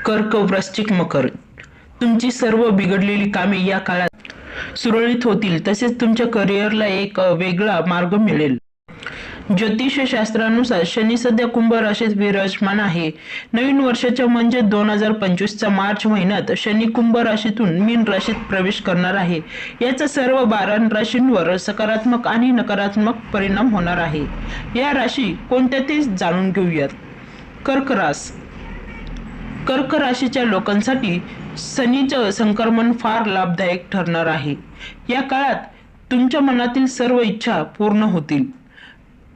कर्क, वृश्चिक, मकर. तुमची सर्व बिघडलेली कामे या काळात सुरळीत होतील. तसेच तुमच्या करिअरला एक वेगळा मार्ग मिळेल. ज्योतिषशास्त्रानुसार शनी सध्या कुंभ राशीत विराजमान आहे. नवीन वर्षाच्या म्हणजे 2025च्या मार्च महिन्यात शनी कुंभ राशीतून मीन राशीत प्रवेश करणार आहे. याचा सर्व 12 राशींवर सकारात्मक आणि नकारात्मक परिणाम होणार आहे. या राशी कोणत्या ते जाणून घेऊयात. कर्क रास. कर्क राशीच्या लोकांसाठी शनीचं संक्रमण फार लाभदायक ठरणार आहे. या काळात तुमच्या मनातील सर्व इच्छा पूर्ण होतील.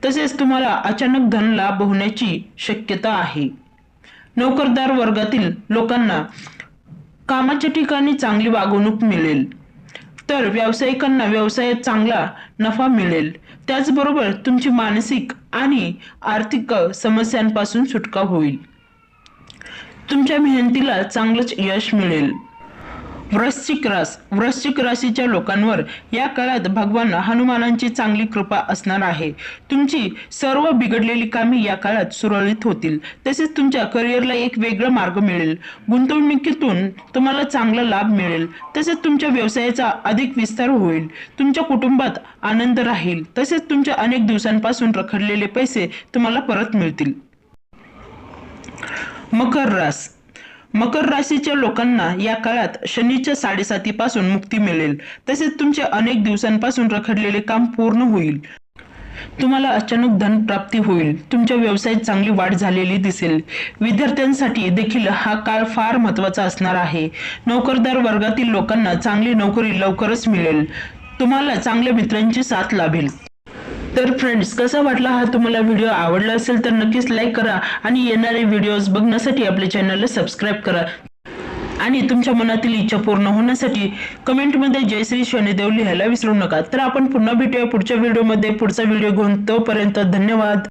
तसेच तुम्हाला अचानक धन लाभ होण्याची शक्यता आहे. नोकरदार वर्गातील लोकांना कामाच्या ठिकाणी चांगली वागणूक मिळेल, तर व्यावसायिकांना व्यवसायात चांगला नफा मिळेल. त्याचबरोबर तुमची मानसिक आणि आर्थिक समस्यांपासून सुटका होईल. तुमच्या मेहनतीला चांगलंच यश मिळेल. वृश्चिक रास. वृश्चिक राशीच्या लोकांवर या काळात भगवान हनुमानांची चांगली कृपा असणार आहे. तुमची सर्व बिघडलेली कामे या काळात सुरळीत होतील. तसेच तुमच्या करिअरला एक वेगळा मार्ग मिळेल. गुंतवणुकीतून तुम्हाला चांगला लाभ मिळेल. तसेच तुमच्या व्यवसायाचा अधिक विस्तार होईल. तुमच्या कुटुंबात आनंद राहील. तसेच तुमच्या अनेक दिवसांपासून रखडलेले पैसे तुम्हाला परत मिळतील. मकर रास. मकर राशीच्या लोकांना या काळात शनीच्या साडेसातीपासून मुक्ती मिळेल. तसेच तुमचे अनेक दिवसांपासून रखडलेले काम पूर्ण होईल. तुम्हाला अचानक धन प्राप्ती होईल. तुमच्या व्यवसायात चांगली वाढ झालेली दिसेल. विद्यार्थ्यांसाठी देखील हा काळ फार महत्त्वाचा असणार आहे. नोकरदार वर्गातील लोकांना चांगली नोकरी लवकरच मिळेल. तुम्हाला चांगल्या मित्रांची साथ लाभेल. तर फ्रेंड्स, कसा वाटला हा तुम्हाला व्हिडिओ? आवडला असेल तर नक्कीच लाईक करा आणि येणारे व्हिडिओज बघण्यासाठी आपल्या चॅनलला सबस्क्राईब करा. आणि तुमच्या मनातील इच्छा पूर्ण होण्यासाठी कमेंटमध्ये जय श्री शनिदेव लिहायला विसरू नका. तर आपण पुन्हा भेटूया पुढच्या व्हिडिओमध्ये पुढचा व्हिडिओ घेऊन. तोपर्यंत धन्यवाद.